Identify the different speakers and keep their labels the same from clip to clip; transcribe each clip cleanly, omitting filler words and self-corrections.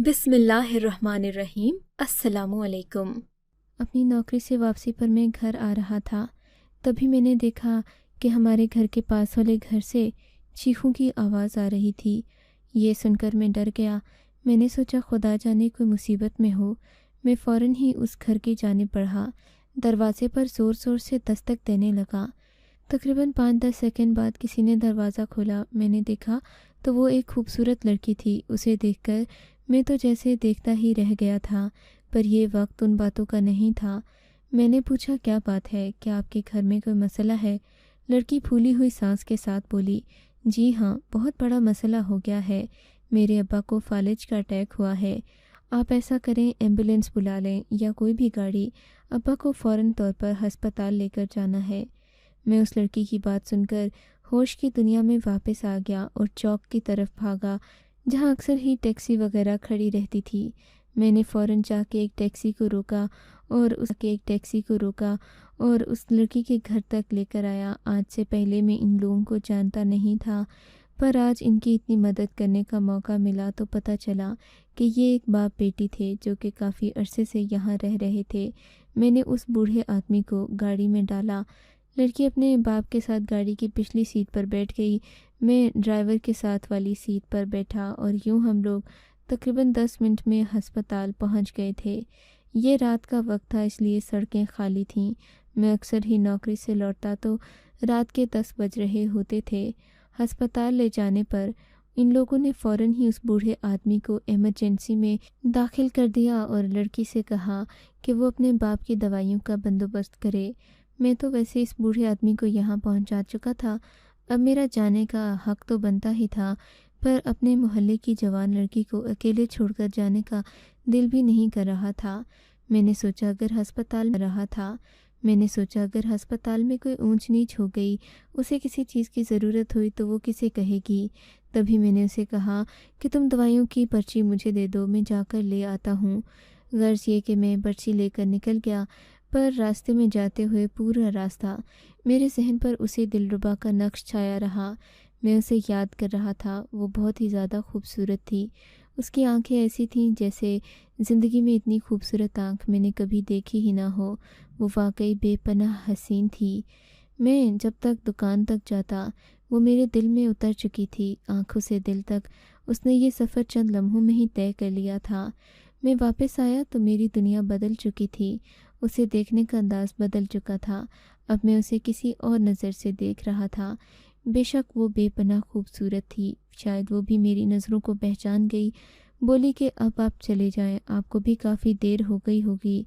Speaker 1: بسم اللہ الرحمن الرحیم۔ السلام علیکم۔
Speaker 2: اپنی نوکری سے واپسی پر میں گھر آ رہا تھا، تبھی میں نے دیکھا کہ ہمارے گھر کے پاس والے گھر سے چیخوں کی آواز آ رہی تھی۔ یہ سن کر میں ڈر گیا۔ میں نے سوچا خدا جانے کوئی مصیبت میں ہو۔ میں فوراً ہی اس گھر کی جانب بڑھا، دروازے پر زور زور سے دستک دینے لگا۔ تقریباً 5-10 سیکنڈ بعد کسی نے دروازہ کھولا۔ میں نے دیکھا تو وہ ایک خوبصورت لڑکی تھی۔ اسے دیکھ کر میں تو جیسے دیکھتا ہی رہ گیا تھا، پر یہ وقت ان باتوں کا نہیں تھا۔ میں نے پوچھا کیا بات ہے، کیا آپ کے گھر میں کوئی مسئلہ ہے؟ لڑکی پھولی ہوئی سانس کے ساتھ بولی، جی ہاں، بہت بڑا مسئلہ ہو گیا ہے۔ میرے ابا کو فالج کا اٹیک ہوا ہے۔ آپ ایسا کریں، ایمبولینس بلا لیں یا کوئی بھی گاڑی، ابا کو فوراً طور پر ہسپتال لے کر جانا ہے۔ میں اس لڑکی کی بات سن کر ہوش کی دنیا میں واپس آ گیا اور چوک کی طرف بھاگا جہاں اکثر ہی ٹیکسی وغیرہ کھڑی رہتی تھی۔ میں نے فوراً جا کے ایک ٹیکسی کو روکا اور اس لڑکی کے گھر تک لے کر آیا۔ آج سے پہلے میں ان لوگوں کو جانتا نہیں تھا، پر آج ان کی اتنی مدد کرنے کا موقع ملا تو پتہ چلا کہ یہ ایک باپ بیٹی تھے جو کہ کافی عرصے سے یہاں رہ رہے تھے۔ میں نے اس بوڑھے آدمی کو گاڑی میں ڈالا۔ لڑکی اپنے باپ کے ساتھ گاڑی کی پچھلی سیٹ پر بیٹھ گئی۔ میں ڈرائیور کے ساتھ والی سیٹ پر بیٹھا اور یوں ہم لوگ تقریباً 10 منٹ میں ہسپتال پہنچ گئے تھے۔ یہ رات کا وقت تھا، اس لیے سڑکیں خالی تھیں۔ میں اکثر ہی نوکری سے لوٹتا تو رات کے 10 بج رہے ہوتے تھے۔ ہسپتال لے جانے پر ان لوگوں نے فوراً ہی اس بوڑھے آدمی کو ایمرجنسی میں داخل کر دیا اور لڑکی سے کہا کہ وہ اپنے باپ کی دوائیوں کا بندوبست کرے۔ میں تو ویسے اس بوڑھے آدمی کو یہاں پہنچا چکا تھا، اب میرا جانے کا حق تو بنتا ہی تھا، پر اپنے محلے کی جوان لڑکی کو اکیلے چھوڑ کر جانے کا دل بھی نہیں کر رہا تھا۔ میں نے سوچا اگر ہسپتال میں کوئی اونچ نیچ ہو گئی، اسے کسی چیز کی ضرورت ہوئی تو وہ کسے کہے گی۔ تبھی میں نے اسے کہا کہ تم دوائیوں کی پرچی مجھے دے دو، میں جا کر لے آتا ہوں۔ غرض یہ کہ میں پرچی لے کر نکل گیا، پر راستے میں جاتے ہوئے پورا راستہ میرے ذہن پر اسی دلربا کا نقش چھایا رہا۔ میں اسے یاد کر رہا تھا۔ وہ بہت ہی زیادہ خوبصورت تھی۔ اس کی آنکھیں ایسی تھیں جیسے زندگی میں اتنی خوبصورت آنکھ میں نے کبھی دیکھی ہی نہ ہو۔ وہ واقعی بے پناہ حسین تھی۔ میں جب تک دکان تک جاتا وہ میرے دل میں اتر چکی تھی۔ آنکھوں سے دل تک اس نے یہ سفر چند لمحوں میں ہی طے کر لیا تھا۔ میں واپس آیا تو میری دنیا بدل چکی تھی۔ اسے دیکھنے کا انداز بدل چکا تھا۔ اب میں اسے کسی اور نظر سے دیکھ رہا تھا۔ بے شک وہ بے پناہ خوبصورت تھی۔ شاید وہ بھی میری نظروں کو پہچان گئی۔ بولی کہ اب آپ چلے جائیں، آپ کو بھی کافی دیر ہو گئی ہوگی۔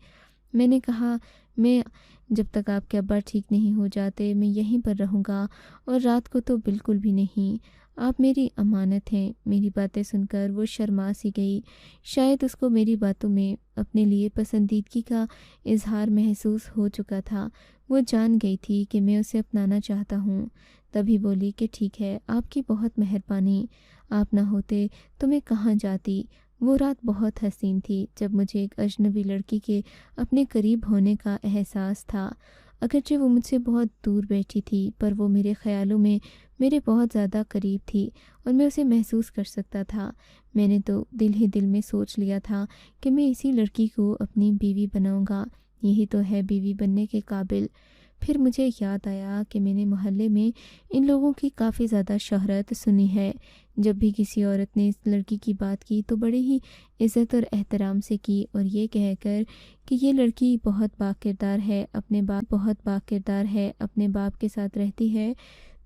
Speaker 2: میں نے کہا میں جب تک آپ کے ابا ٹھیک نہیں ہو جاتے میں یہیں پر رہوں گا، اور رات کو تو بالکل بھی نہیں۔ آپ میری امانت ہیں۔ میری باتیں سن کر وہ شرما سی گئی۔ شاید اس کو میری باتوں میں اپنے لیے پسندیدگی کا اظہار محسوس ہو چکا تھا۔ وہ جان گئی تھی کہ میں اسے اپنانا چاہتا ہوں۔ تبھی بولی کہ ٹھیک ہے، آپ کی بہت مہربانی، آپ نہ ہوتے تو میں کہاں جاتی۔ وہ رات بہت حسین تھی جب مجھے ایک اجنبی لڑکی کے اپنے قریب ہونے کا احساس تھا۔ اگرچہ وہ مجھ سے بہت دور بیٹھی تھی، پر وہ میرے خیالوں میں میرے بہت زیادہ قریب تھی اور میں اسے محسوس کر سکتا تھا۔ میں نے تو دل ہی دل میں سوچ لیا تھا کہ میں اسی لڑکی کو اپنی بیوی بناؤں گا، یہی تو ہے بیوی بننے کے قابل۔ پھر مجھے یاد آیا کہ میں نے محلے میں ان لوگوں کی کافی زیادہ شہرت سنی ہے۔ جب بھی کسی عورت نے اس لڑکی کی بات کی تو بڑے ہی عزت اور احترام سے کی، اور یہ کہہ کر کہ یہ لڑکی بہت باکردار ہے، اپنے باپ کے ساتھ رہتی ہے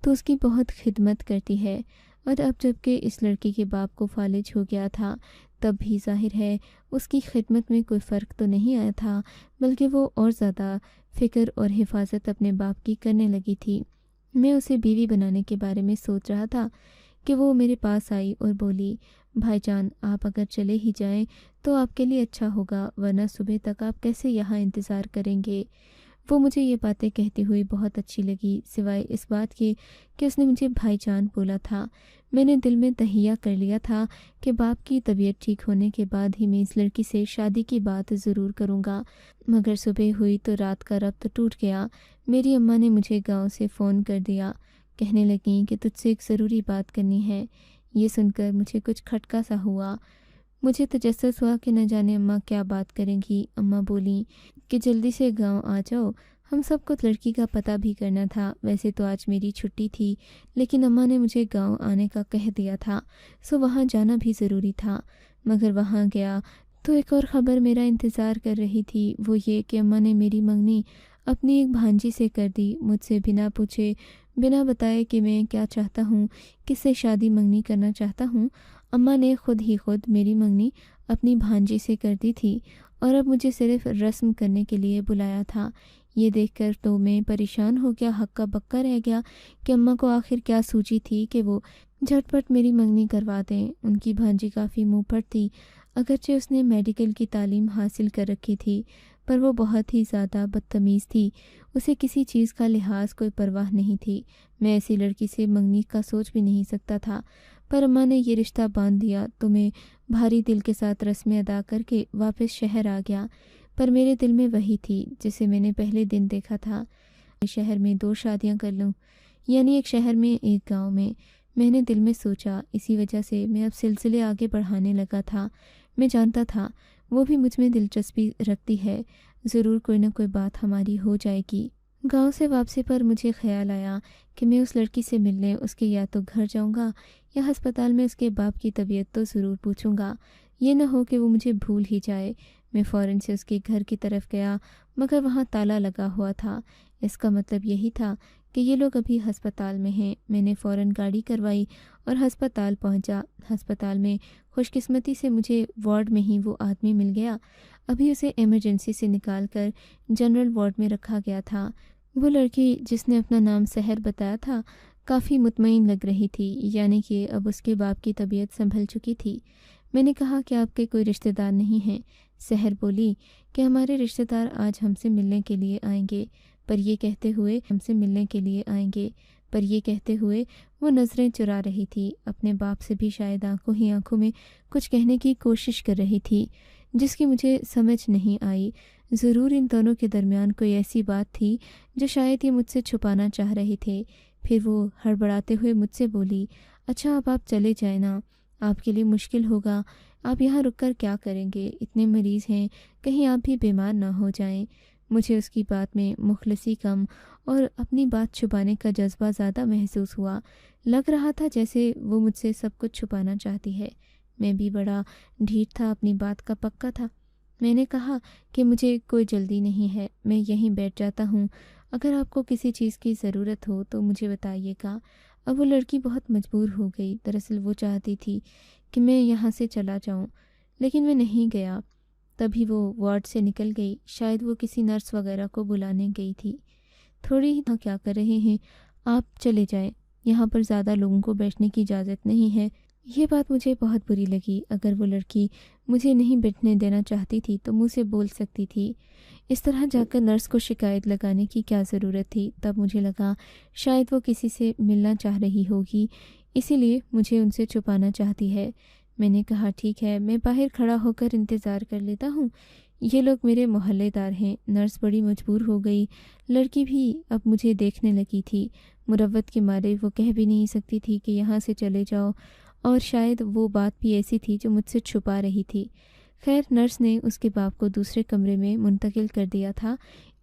Speaker 2: تو اس کی بہت خدمت کرتی ہے۔ اور اب جب کہ اس لڑکی کے باپ کو فالج ہو گیا تھا، تب بھی ظاہر ہے اس کی خدمت میں کوئی فرق تو نہیں آیا تھا، بلکہ وہ اور زیادہ فکر اور حفاظت اپنے باپ کی کرنے لگی تھی۔ میں اسے بیوی بنانے کے بارے میں سوچ رہا تھا کہ وہ میرے پاس آئی اور بولی، بھائی جان آپ اگر چلے ہی جائیں تو آپ کے لیے اچھا ہوگا، ورنہ صبح تک آپ کیسے یہاں انتظار کریں گے۔ وہ مجھے یہ باتیں کہتی ہوئی بہت اچھی لگی، سوائے اس بات کے کہ اس نے مجھے بھائی جان بولا تھا۔ میں نے دل میں تہیہ کر لیا تھا کہ باپ کی طبیعت ٹھیک ہونے کے بعد ہی میں اس لڑکی سے شادی کی بات ضرور کروں گا، مگر صبح ہوئی تو رات کا ربط ٹوٹ گیا۔ میری اماں نے مجھے گاؤں سے فون کر دیا، کہنے لگیں کہ تجھ سے ایک ضروری بات کرنی ہے۔ یہ سن کر مجھے کچھ کھٹکا سا ہوا۔ मुझे तजस्सुस हुआ कि न जाने अम्मा क्या बात करेंगी। अम्मा बोलीं कि जल्दी से गांव आ जाओ, हम सबको लड़की का पता भी करना था। वैसे तो आज मेरी छुट्टी थी, लेकिन अम्मा ने मुझे गांव आने का कह दिया था, सो वहां जाना भी ज़रूरी था। मगर वहां गया तो एक और ख़बर मेरा इंतज़ार कर रही थी, वो ये कि अम्मा ने मेरी मंगनी अपनी एक भांजी से कर दी। मुझसे बिना पूछे, बिना बताए कि मैं क्या चाहता हूँ, किससे शादी मंगनी करना चाहता हूँ, अम्मा ने खुद ही खुद मेरी मंगनी अपनी भांजी से कर दी थी और अब मुझे सिर्फ रस्म करने के लिए बुलाया था। ये देखकर तो मैं परेशान हो गया, हक्का बक्का रह गया कि अम्मा को आखिर क्या सूझी थी कि वो झटपट मेरी मंगनी करवा दें। उनकी भांजी काफ़ी मुँहफट थी, अगरचे उसने मेडिकल की तालीम हासिल कर रखी थी, पर वो बहुत ही ज़्यादा बदतमीज़ थी। उसे किसी चीज़ का लिहाज कोई परवाह नहीं थी। मैं ऐसी लड़की से मंगनी का सोच भी नहीं सकता था, पर अम्मा ने ये रिश्ता बांध दिया तो मैं भारी दिल के साथ रस्में अदा करके वापस शहर आ गया। पर मेरे दिल में वही थी जिसे मैंने पहले दिन देखा था। शहर में 2 शादियां कर लूं, यानी एक शहर में एक गांव में। मैंने दिल में सोचा, इसी वजह से मैं अब सिलसिले आगे बढ़ाने लगा था। मैं जानता था वो भी मुझ में दिलचस्पी रखती है, ज़रूर कोई ना कोई बात हमारी हो जाएगी। गांव से वापसी पर मुझे ख्याल आया कि मैं उस लड़की से मिलने उसके या तो घर जाऊंगा या अस्पताल में उसके बाप की तबीयत तो ज़रूर पूछूंगा। ये न हो कि वो मुझे भूल ही जाए। मैं फ़ौरन से उसके घर की तरफ गया, मगर वहाँ ताला लगा हुआ था। इसका मतलब यही था कि ये लोग अभी अस्पताल में हैं। मैंने फ़ौरन गाड़ी करवाई और अस्पताल पहुँचा। अस्पताल में खुशकिस्मती से मुझे वार्ड में ही वो आदमी मिल गया। अभी उसे इमरजेंसी से निकाल कर जनरल वार्ड में रखा गया था। वो लड़की जिसने अपना नाम सहर बताया था काफ़ी मुतमईन लग रही थी, यानी कि अब उसके बाप की तबीयत संभल चुकी थी। मैंने कहा कि आपके कोई रिश्तेदार नहीं हैं। सहर बोली कि हमारे रिश्तेदार आज हमसे मिलने के लिए आएंगे, पर ये कहते हुए वो नज़रें चुरा रही थी। अपने बाप से भी शायद आंखों ही आंखों में कुछ कहने की कोशिश कर रही थी, जिसकी मुझे समझ नहीं आई। ज़रूर इन दोनों के दरमियान कोई ऐसी बात थी जो शायद ये मुझसे छुपाना चाह रहे थे। फिर वो हड़बड़ाते हुए मुझसे बोली, अच्छा अब आप चले जाए ना, आपके लिए मुश्किल होगा। आप यहाँ रुककर क्या करेंगे? इतने मरीज़ हैं, कहीं आप भी बीमार ना हो जाएं। मुझे उसकी बात में मुखलसी कम और अपनी बात छुपाने का जज्बा ज़्यादा महसूस हुआ। लग रहा था जैसे वो मुझसे सब कुछ छुपाना चाहती है। मैं भी बड़ा ढीठ था, अपनी बात का पक्का था। मैंने कहा कि मुझे कोई जल्दी नहीं है, मैं यहीं बैठ जाता हूँ। अगर आपको किसी चीज़ की ज़रूरत हो तो मुझे बताइएगा। अब वो लड़की बहुत मजबूर हो गई। दरअसल वो चाहती थी कि मैं यहाँ से चला जाऊँ, लेकिन मैं नहीं गया। तभी वो वार्ड से निकल गई। शायद वो किसी नर्स वगैरह को बुलाने गई थी। थोड़ी ही क्या कर रहे हैं, आप चले जाएं, यहाँ पर ज़्यादा लोगों को बैठने की इजाज़त नहीं है। ये बात मुझे बहुत बुरी लगी। अगर वो लड़की मुझे नहीं बैठने देना चाहती थी तो मुँह से बोल सकती थी। इस तरह जाकर नर्स को शिकायत लगाने की क्या ज़रूरत थी? तब मुझे लगा शायद वो किसी से मिलना चाह रही होगी, इसीलिए मुझे उनसे छुपाना चाहती है। मैंने कहा ठीक है, मैं बाहर खड़ा होकर इंतज़ार कर लेता हूँ। ये लोग मेरे मोहल्लेदार हैं। नर्स बड़ी मजबूर हो गई। लड़की भी अब मुझे देखने लगी थी। मुरव्वत के मारे वो कह भी नहीं सकती थी कि यहाँ से चले जाओ, और शायद वो बात भी ऐसी थी जो मुझसे छुपा रही थी। खैर, नर्स ने उसके बाप को दूसरे कमरे में मुंतकिल कर दिया था।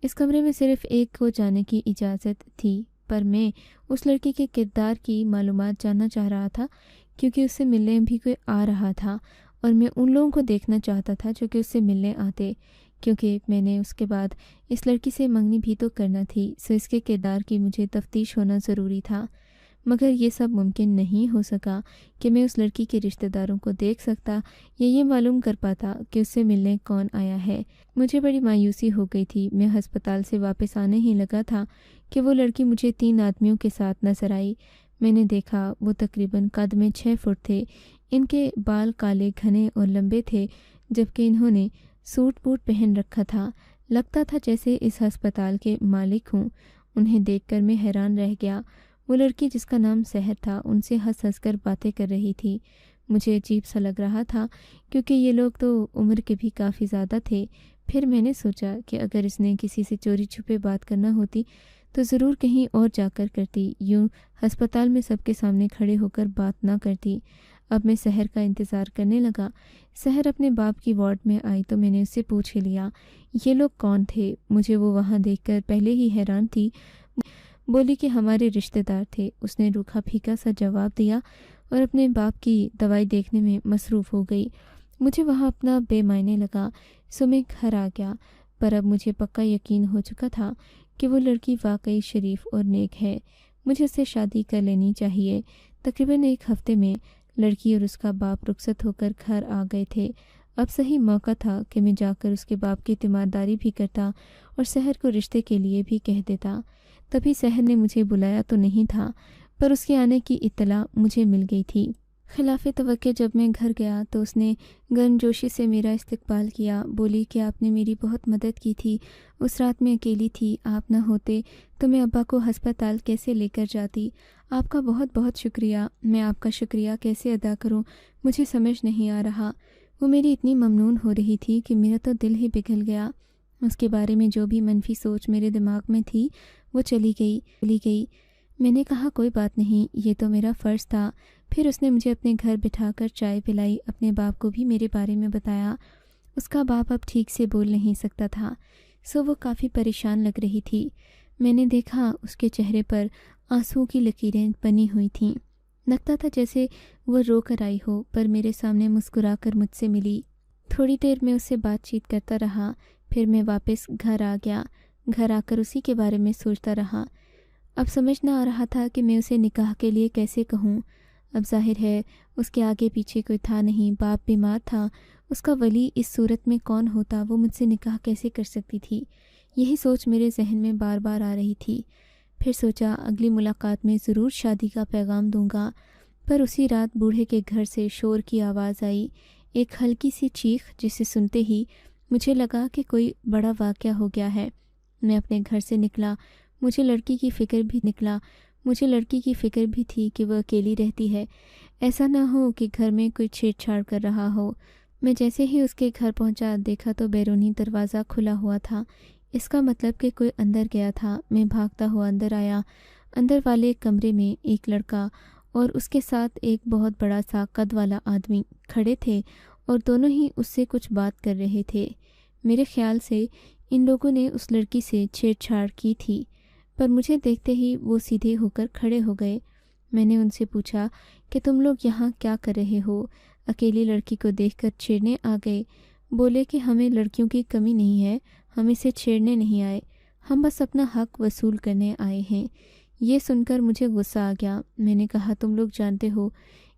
Speaker 2: इस कमरे में सिर्फ एक को जाने की इजाज़त थी, पर मैं उस लड़की के किरदार की मालूमात जानना चाह रहा था, क्योंकि उससे मिलने भी कोई आ रहा था और मैं उन लोगों को देखना चाहता था जो कि उससे मिलने आते, क्योंकि मैंने उसके बाद इस लड़की से मंगनी भी तो करना थी, सो इसके किरदार की मुझे तफ्तीश होना ज़रूरी था। मगर ये सब मुमकिन नहीं हो सका कि मैं उस लड़की के रिश्तेदारों को देख सकता या ये मालूम कर पाता कि उससे मिलने कौन आया है। मुझे बड़ी मायूसी हो गई थी। मैं अस्पताल से वापस आने ही लगा था कि वो लड़की मुझे 3 आदमियों के साथ नजर आई। मैंने देखा वो तकरीबन कद में 6 फुट थे। इनके बाल काले, घने और लंबे थे, जबकि इन्होंने सूट बूट पहन रखा था। लगता था जैसे इस अस्पताल के मालिक हों। उन्हें देखकर मैं हैरान रह गया। वो लड़की जिसका नाम सहर था उनसे हंस हंस कर बातें कर रही थी। मुझे अजीब सा लग रहा था, क्योंकि ये लोग तो उम्र के भी काफ़ी ज़्यादा थे। फिर मैंने सोचा कि अगर इसने किसी से चोरी छुपे बात करना होती तो ज़रूर कहीं और जाकर करती, यूँ अस्पताल में सबके सामने खड़े होकर बात ना करती। अब मैं सहर का इंतज़ार करने लगा। सहर अपने बाप की वार्ड में आई तो मैंने उससे पूछ ही लिया ये लोग कौन थे। मुझे वो वहाँ देखकर पहले ही हैरान थी। बोली कि हमारे रिश्तेदार थे। उसने रूखा फीका सा जवाब दिया और अपने बाप की दवाई देखने में मसरूफ़ हो गई। मुझे वहाँ अपना बेमायने लगा, सो मैं घर आ गया। पर अब मुझे पक्का यकीन हो चुका था कि वो लड़की वाकई शरीफ और नेक है। मुझे उससे शादी कर लेनी चाहिए। तकरीबन एक हफ्ते में लड़की और उसका बाप रुखसत होकर घर आ गए थे। अब सही मौका था कि मैं जाकर उसके बाप की तीमारदारी भी करता और सहर को रिश्ते के लिए भी कह देता। तभी सहर ने मुझे बुलाया तो नहीं था, पर उसके आने की इत्तला मुझे मिल गई थी। खिलाफ़े तवक्के जब मैं घर गया तो उसने गर्मजोशी से मेरा इस्तकबाल किया। बोली कि आपने मेरी बहुत मदद की थी। उस रात मैं अकेली थी, आप न होते तो मैं अब्बा को हस्पताल कैसे लेकर जाती। आपका बहुत बहुत शुक्रिया। मैं आपका शुक्रिया कैसे अदा करूं, मुझे समझ नहीं आ रहा। वो मेरी इतनी ममनून हो रही थी कि मेरा तो दिल ही पिघल गया। उसके बारे में जो भी मनफी सोच मेरे दिमाग में थी वो चली गई। मैंने कहा कोई बात नहीं, ये तो मेरा फ़र्ज़ था। फिर उसने मुझे अपने घर बिठाकर चाय पिलाई। अपने बाप को भी मेरे बारे में बताया। उसका बाप अब ठीक से बोल नहीं सकता था, सो वो काफ़ी परेशान लग रही थी। मैंने देखा उसके चेहरे पर आंसुओं की लकीरें बनी हुई थीं। लगता था जैसे वो रो कर आई हो, पर मेरे सामने मुस्कुराकर मुझसे मिली। थोड़ी देर में उससे बातचीत करता रहा। फिर मैं वापस घर आ गया। घर आकर उसी के बारे में सोचता रहा। अब समझ न आ रहा था कि मैं उसे निकाह के लिए कैसे कहूँ। अब जाहिर है उसके आगे पीछे कोई था नहीं, बाप बीमार था। उसका वली इस सूरत में कौन होता, वो मुझसे निकाह कैसे कर सकती थी। यही सोच मेरे जहन में बार बार आ रही थी। फिर सोचा अगली मुलाकात में ज़रूर शादी का पैगाम दूंगा। पर उसी रात बूढ़े के घर से शोर की आवाज़ आई, एक हल्की सी चीख, जिसे सुनते ही मुझे लगा कि कोई बड़ा वाक़या हो गया है। मैं अपने घर से निकला। मुझे लड़की की फ़िक्र भी थी कि वह अकेली रहती है। ऐसा ना हो कि घर में कोई छेड़छाड़ कर रहा हो। मैं जैसे ही उसके घर पहुंचा, देखा तो बैरूनी दरवाज़ा खुला हुआ था। इसका मतलब कि कोई अंदर गया था। मैं भागता हुआ अंदर आया। अंदर वाले कमरे में एक लड़का और उसके साथ एक बहुत बड़ा सा कद वाला आदमी खड़े थे और दोनों ही उससे कुछ बात कर रहे थे। मेरे ख्याल से इन लोगों ने उस लड़की से छेड़छाड़ की थी, पर मुझे देखते ही वो सीधे होकर खड़े हो गए। मैंने उनसे पूछा कि तुम लोग यहाँ क्या कर रहे हो। अकेली लड़की को देखकर छेड़ने आ गए। बोले कि हमें लड़कियों की कमी नहीं है, हम इसे छेड़ने नहीं आए, हम बस अपना हक वसूल करने आए हैं। ये सुनकर मुझे गुस्सा आ गया। मैंने कहा तुम लोग जानते हो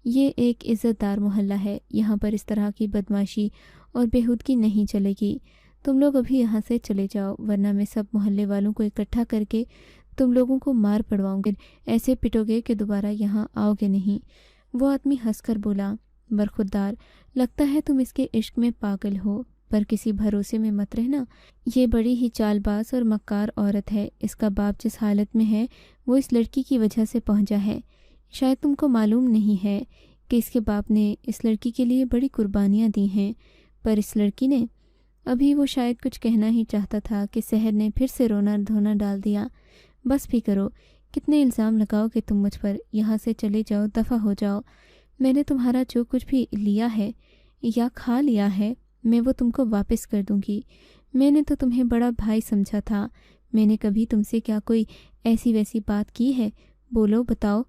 Speaker 2: ये एक इज़्ज़तदार मोहल्ला है, यहाँ पर इस तरह की बदमाशी और बेहूदगी नहीं चलेगी। तुम लोग अभी यहाँ से चले जाओ, वरना मैं सब मोहल्ले वालों को इकट्ठा करके तुम लोगों को मार पड़वाऊंगी। ऐसे पिटोगे कि दोबारा यहाँ आओगे नहीं। वो आदमी हंसकर बोला, बरखुरदार, लगता है तुम इसके इश्क में पागल हो, पर किसी भरोसे में मत रहना। ये बड़ी ही चालबाज और मक्कार औरत है। इसका बाप जिस हालत में है वो इस लड़की की वजह से पहुंचा है। शायद तुमको मालूम नहीं है कि इसके बाप ने इस लड़की के लिए बड़ी कुर्बानियाँ दी हैं, पर इस लड़की ने। अभी वो शायद कुछ कहना ही चाहता था कि सहर ने फिर से रोना धोना डाल दिया। बस भी करो, कितने इल्ज़ाम लगाओगे तुम मुझ पर। यहाँ से चले जाओ, दफ़ा हो जाओ। मैंने तुम्हारा जो कुछ भी लिया है या खा लिया है, मैं वो तुमको वापस कर दूंगी। मैंने तो तुम्हें बड़ा भाई समझा था। मैंने कभी तुमसे क्या कोई ऐसी वैसी बात की है? बोलो, बताओ।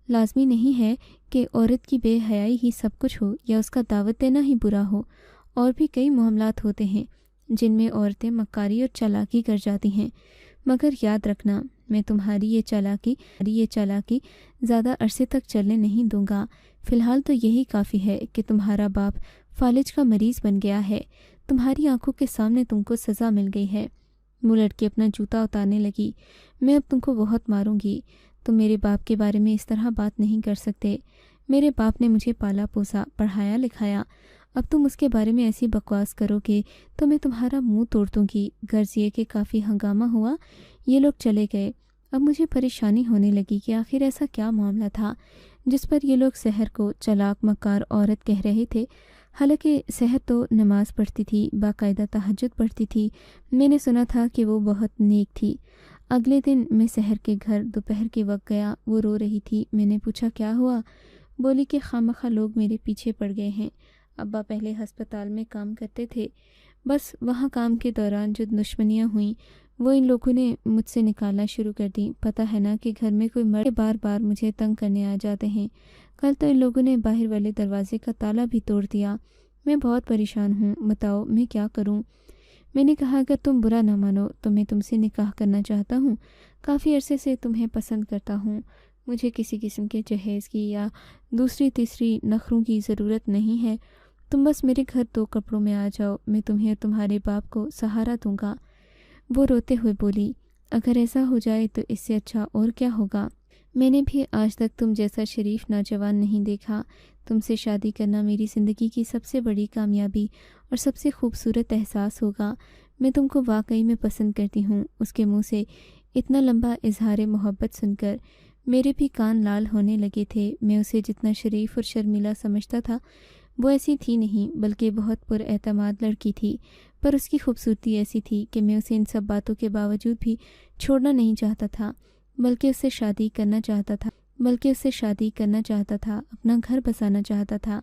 Speaker 2: लाजमी नहीं है कि औरत की बेहयाई ही सब कुछ हो या उसका दावत देना ही बुरा हो। और भी कई मामलात होते हैं जिनमें औरतें मक्कारी और चालाकी कर जाती हैं। मगर याद रखना, मैं तुम्हारी ये चालाकी ज़्यादा अरसे तक चलने नहीं दूंगा। फ़िलहाल तो यही काफ़ी है कि तुम्हारा बाप फालिज का मरीज़ बन गया है। तुम्हारी आंखों के सामने तुमको सज़ा मिल गई है। मुँह लटके अपना जूता उतारने लगी। मैं अब तुमको बहुत मारूंगी। तुम मेरे बाप के बारे में इस तरह बात नहीं कर सकते। मेरे बाप ने मुझे पाला पोसा, पढ़ाया लिखाया। अब तुम उसके बारे में ऐसी बकवास करोगे तो मैं तुम्हारा मुंह तोड़ दूंगी। गर्ज ये कि काफ़ी हंगामा हुआ। ये लोग चले गए। अब मुझे परेशानी होने लगी कि आखिर ऐसा क्या मामला था जिस पर ये लोग सहर को चालाक मक्कार औरत कह रहे थे। हालांकि सहर तो नमाज़ पढ़ती थी, बाकायदा तहज्जुद पढ़ती थी। मैंने सुना था कि वो बहुत नेक थी। अगले दिन मैं सहर के घर दोपहर के वक्त गया। वो रो रही थी। मैंने पूछा क्या हुआ? بولی کہ خواہ لوگ میرے پیچھے پڑ گئے ہیں۔ ابا پہلے ہسپتال میں کام کرتے تھے، بس وہاں کام کے دوران جو دشمنیاں ہوئیں وہ ان لوگوں نے مجھ سے نکالنا شروع کر دیں۔ پتہ ہے نا کہ گھر میں کوئی مرد بار بار مجھے تنگ کرنے آ جاتے ہیں۔ کل تو ان لوگوں نے باہر والے دروازے کا تالا بھی توڑ دیا۔ میں بہت پریشان ہوں، بتاؤ میں کیا کروں؟ میں نے کہا اگر تم برا نہ مانو تو میں تم سے نکاح کرنا چاہتا ہوں۔ کافی عرصے سے تمہیں پسند کرتا ہوں۔ مجھے کسی قسم کے جہیز کی یا دوسری تیسری نخروں کی ضرورت نہیں ہے۔ تم بس میرے گھر 2 کپڑوں میں آ جاؤ، میں تمہیں اور تمہارے باپ کو سہارا دوں گا۔ وہ روتے ہوئے بولی، اگر ایسا ہو جائے تو اس سے اچھا اور کیا ہوگا؟ میں نے بھی آج تک تم جیسا شریف نوجوان نہیں دیکھا۔ تم سے شادی کرنا میری زندگی کی سب سے بڑی کامیابی اور سب سے خوبصورت احساس ہوگا۔ میں تم کو واقعی میں پسند کرتی ہوں۔ اس کے منہ سے اتنا لمبا اظہار محبت سن کر میرے بھی کان لال ہونے لگے تھے۔ میں اسے جتنا شریف اور شرمیلا سمجھتا تھا وہ ایسی تھی نہیں، بلکہ بہت پر اعتماد لڑکی تھی، پر اس کی خوبصورتی ایسی تھی کہ میں اسے ان سب باتوں کے باوجود بھی چھوڑنا نہیں چاہتا تھا، بلکہ اس سے شادی کرنا چاہتا تھا، اپنا گھر بسانا چاہتا تھا۔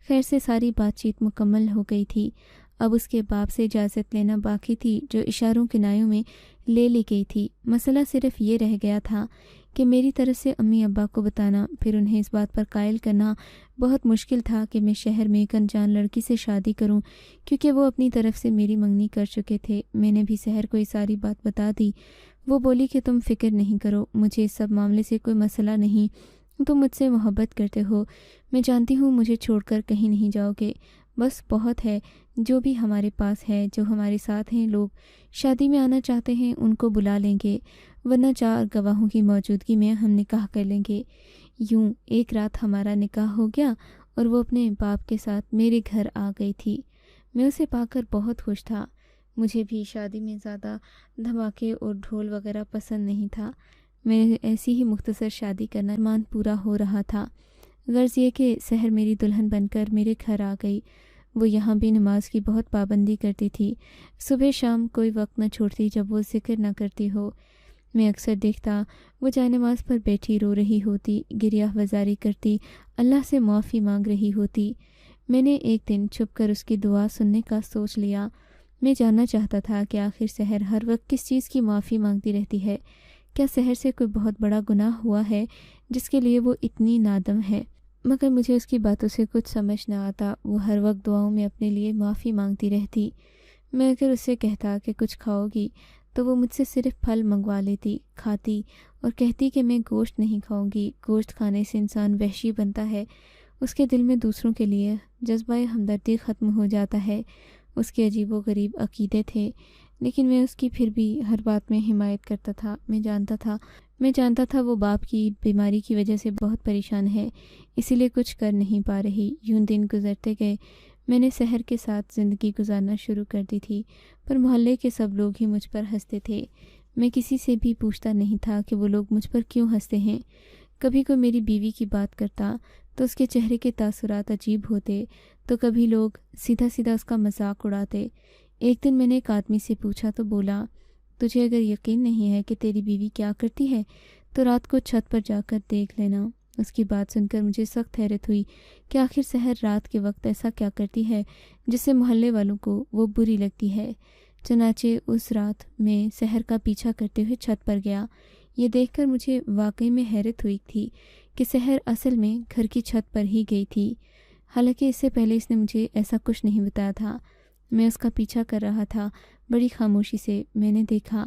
Speaker 2: خیر سے ساری بات چیت مکمل ہو گئی تھی۔ اب اس کے باپ سے اجازت لینا باقی تھی، جو اشاروں کنایوں میں لے لی گئی تھی۔ مسئلہ صرف یہ رہ گیا تھا کہ میری طرف سے امی ابا کو بتانا، پھر انہیں اس بات پر قائل کرنا۔ بہت مشکل تھا کہ میں شہر میں ایک انجان لڑکی سے شادی کروں، کیونکہ وہ اپنی طرف سے میری منگنی کر چکے تھے۔ میں نے بھی سحر کو یہ ساری بات بتا دی۔ وہ بولی کہ تم فکر نہیں کرو، مجھے اس سب معاملے سے کوئی مسئلہ نہیں، تم مجھ سے محبت کرتے ہو، میں جانتی ہوں مجھے چھوڑ کر کہیں نہیں جاؤ گے، بس بہت ہے جو بھی ہمارے پاس ہے، جو ہمارے ساتھ ہیں لوگ شادی میں آنا چاہتے ہیں ان کو بلا لیں گے، ورنہ 4 گواہوں کی موجودگی میں ہم نکاح کر لیں گے۔ یوں ایک رات ہمارا نکاح ہو گیا اور وہ اپنے باپ کے ساتھ میرے گھر آ گئی تھی۔ میں اسے پا کر بہت خوش تھا۔ مجھے بھی شادی میں زیادہ دھماکے اور ڈھول وغیرہ پسند نہیں تھا۔ میں ایسی ہی مختصر شادی کرنا ارمان پورا ہو رہا تھا۔ غرض یہ کہ سحر میری دلہن بن کر میرے گھر آ گئی۔ وہ یہاں بھی نماز کی بہت پابندی کرتی تھی۔ صبح شام کوئی وقت نہ چھوڑتی جب وہ ذکر نہ کرتی ہو۔ میں اکثر دیکھتا وہ جائے نماز پر بیٹھی رو رہی ہوتی، گریہ وزاری کرتی، اللہ سے معافی مانگ رہی ہوتی۔ میں نے ایک دن چھپ کر اس کی دعا سننے کا سوچ لیا۔ میں جاننا چاہتا تھا کہ آخر سحر ہر وقت کس چیز کی معافی مانگتی رہتی ہے۔ کیا سحر سے کوئی بہت بڑا گناہ ہوا ہے جس کے لیے وہ اتنی نادم ہے؟ مگر مجھے اس کی باتوں سے کچھ سمجھ نہ آتا۔ وہ ہر وقت دعاؤں میں اپنے لیے معافی مانگتی رہتی۔ میں اگر اس سے کہتا کہ کچھ کھاؤ گی تو وہ مجھ سے صرف پھل منگوا لیتی، کھاتی اور کہتی کہ میں گوشت نہیں کھاؤں گی، گوشت کھانے سے انسان وحشی بنتا ہے، اس کے دل میں دوسروں کے لیے جذبہ ہمدردی ختم ہو جاتا ہے۔ اس کے عجیب و غریب عقیدے تھے، لیکن میں اس کی پھر بھی ہر بات میں حمایت کرتا تھا۔ میں جانتا تھا وہ باپ کی بیماری کی وجہ سے بہت پریشان ہے، اسی لیے کچھ کر نہیں پا رہی۔ یوں دن گزرتے گئے۔ میں نے سحر کے ساتھ زندگی گزارنا شروع کر دی تھی، پر محلے کے سب لوگ ہی مجھ پر ہنستے تھے۔ میں کسی سے بھی پوچھتا نہیں تھا کہ وہ لوگ مجھ پر کیوں ہنستے ہیں۔ کبھی کوئی میری بیوی کی بات کرتا تو اس کے چہرے کے تاثرات عجیب ہوتے، تو کبھی لوگ سیدھا سیدھا اس کا مذاق اڑاتے۔ ایک دن میں نے ایک آدمی سے پوچھا تو بولا، تجھے اگر یقین نہیں ہے کہ تیری بیوی کیا کرتی ہے تو رات کو چھت پر جا کر دیکھ لینا۔ اس کی بات سن کر مجھے سخت حیرت ہوئی کہ آخر سحر رات کے وقت ایسا کیا کرتی ہے جس سے محلے والوں کو وہ بری لگتی ہے۔ چنانچہ اس رات میں سحر کا پیچھا کرتے ہوئے چھت پر گیا۔ یہ دیکھ کر مجھے واقعی میں حیرت ہوئی تھی کہ سحر اصل میں گھر کی چھت پر ہی گئی تھی، حالانکہ اس سے پہلے اس نے مجھے ایسا کچھ نہیں بتایا تھا۔ میں اس کا پیچھا کر رہا تھا بڑی خاموشی سے۔ میں نے دیکھا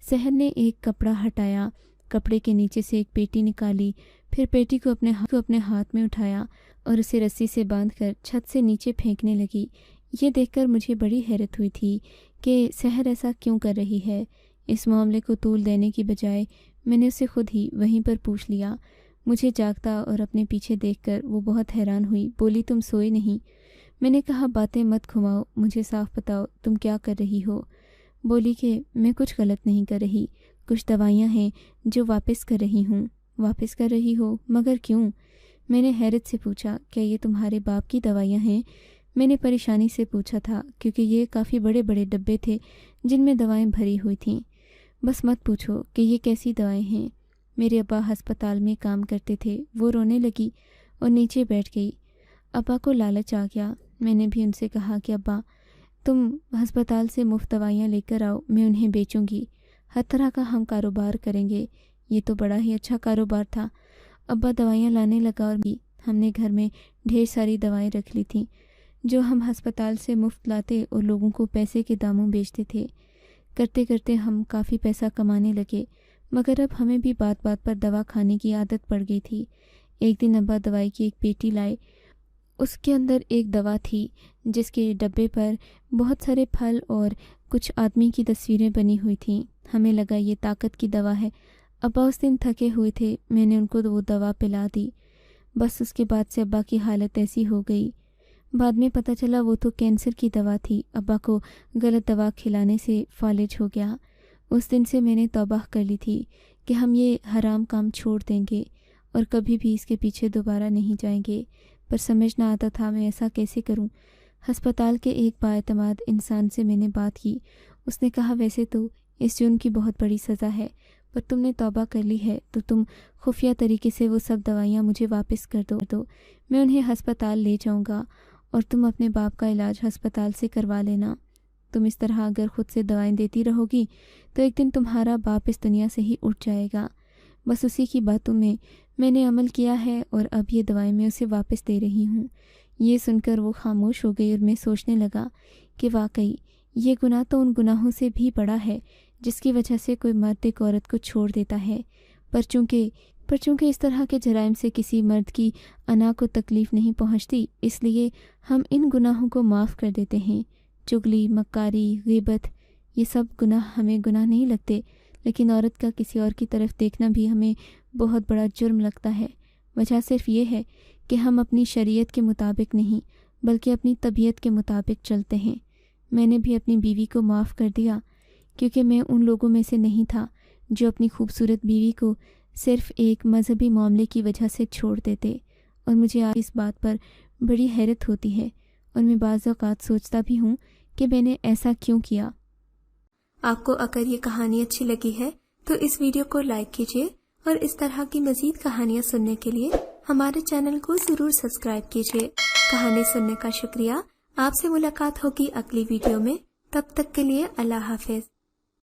Speaker 2: سحر نے ایک کپڑا ہٹایا، کپڑے کے نیچے سے ایک پیٹی نکالی، پھر پیٹی کو اپنے ہاتھ میں اٹھایا اور اسے رسی سے باندھ کر چھت سے نیچے پھینکنے لگی۔ یہ دیکھ کر مجھے بڑی حیرت ہوئی تھی کہ سحر ایسا کیوں کر رہی ہے۔ اس معاملے کو طول دینے کی بجائے میں نے اسے خود ہی وہیں پر پوچھ لیا۔ مجھے جاگتا اور اپنے پیچھے دیکھ کر وہ بہت حیران ہوئی، بولی تم سوئے نہیں؟ میں نے کہا باتیں مت گھماؤ، مجھے صاف بتاؤ تم کیا کر رہی ہو؟ بولی کہ میں کچھ غلط نہیں کر رہی، کچھ دوائیاں ہیں جو واپس کر رہی ہوں۔ واپس کر رہی ہو؟ مگر کیوں؟ میں نے حیرت سے پوچھا، کیا یہ تمہارے باپ کی دوائیاں ہیں؟ میں نے پریشانی سے پوچھا تھا کیونکہ یہ کافی بڑے بڑے ڈبے تھے جن میں دوائیں بھری ہوئی تھیں۔ بس مت پوچھو کہ یہ کیسی دوائیں ہیں۔ میرے ابا ہسپتال میں کام کرتے تھے۔ وہ رونے لگی और नीचे बैठ गई। अब्बा को लालच आ गया। मैंने भी उनसे कहा कि अब्बा, तुम अस्पताल से मुफ्त दवाइयाँ लेकर आओ, मैं उन्हें बेचूंगी, हर तरह का हम कारोबार करेंगे। ये तो बड़ा ही अच्छा कारोबार था। अब्बा दवाइयाँ लाने लगा और हमने घर में ढेर सारी दवाएं रख ली थीं जो हम अस्पताल से मुफ्त लाते और लोगों को पैसे के दामों बेचते थे। करते करते हम काफ़ी पैसा कमाने लगे, मगर अब हमें भी बात बात पर दवा खाने की आदत पड़ गई थी। एक दिन अब्बा दवाई की एक पेटी लाए। उसके अंदर एक दवा थी जिसके डब्बे पर बहुत सारे फल और कुछ आदमी की तस्वीरें बनी हुई थीं। हमें लगा ये ताकत की दवा है। अब्बा उस दिन थके हुए थे, मैंने उनको वो दवा पिला दी। बस उसके बाद से अब्बा की हालत ऐसी हो गई। बाद में पता चला वो तो कैंसर की दवा थी। अब्बा को गलत दवा खिलाने से फालिज हो गया। उस दिन से मैंने तौबा कर ली थी कि हम ये हराम काम छोड़ देंगे और कभी भी इसके पीछे दोबारा नहीं जाएंगे, पर समझ ना आता था मैं ऐसा कैसे करूं। अस्पताल के एक बाएतमाद इंसान से मैंने बात की। उसने कहा, वैसे तो इस जुर्म की बहुत बड़ी सज़ा है, पर तुमने तौबा कर ली है तो तुम खुफिया तरीके से वो सब दवाइयाँ मुझे वापस कर दो। मैं उन्हें अस्पताल ले जाऊँगा और तुम अपने बाप का इलाज अस्पताल से करवा लेना। तुम इस तरह अगर खुद से दवाएं देती रहोगी तो एक दिन तुम्हारा बाप इस दुनिया से ही उठ जाएगा। बस उसी की बातों में मैंने अमल किया है और अब ये दवाएं मैं उसे वापस दे रही हूँ। ये सुनकर वो खामोश हो गई और मैं सोचने लगा कि वाकई ये गुनाह तो उन गुनाहों से भी बड़ा है जिसकी वजह से कोई मर्द एक औरत को छोड़ देता है। पर चूँकि इस तरह के जराइम से किसी मर्द की अना को तकलीफ़ नहीं पहुँचती, इसलिए हम इन गुनाहों को माफ़ कर देते हैं। चुगली, मक्कारी, ग़ीबत, ये सब गुनाह हमें गुनाह नहीं लगते, लेकिन औरत का किसी और की तरफ देखना भी हमें बहुत बड़ा जुर्म लगता है। वजह सिर्फ ये है कि हम अपनी शरीयत के मुताबिक नहीं बल्कि अपनी तबीयत के मुताबिक चलते हैं। मैंने भी अपनी बीवी को माफ़ कर दिया क्योंकि मैं उन लोगों में से नहीं था जो अपनी खूबसूरत बीवी को सिर्फ़ एक मजहबी मामले की वजह से छोड़ देते। और मुझे आज इस बात पर बड़ी हैरत होती है और मैं बाज़ औक़ात सोचता भी हूँ कि मैंने ऐसा क्यों किया।
Speaker 1: आपको अगर ये कहानी अच्छी लगी है तो इस वीडियो को लाइक कीजिए और इस तरह की मज़ीद कहानियाँ सुनने के लिए हमारे चैनल को ज़रूर सब्सक्राइब कीजिए। कहानी सुनने का शुक्रिया। आपसे मुलाकात होगी अगली वीडियो में। तब तक के लिए अल्लाह हाफ़िज़।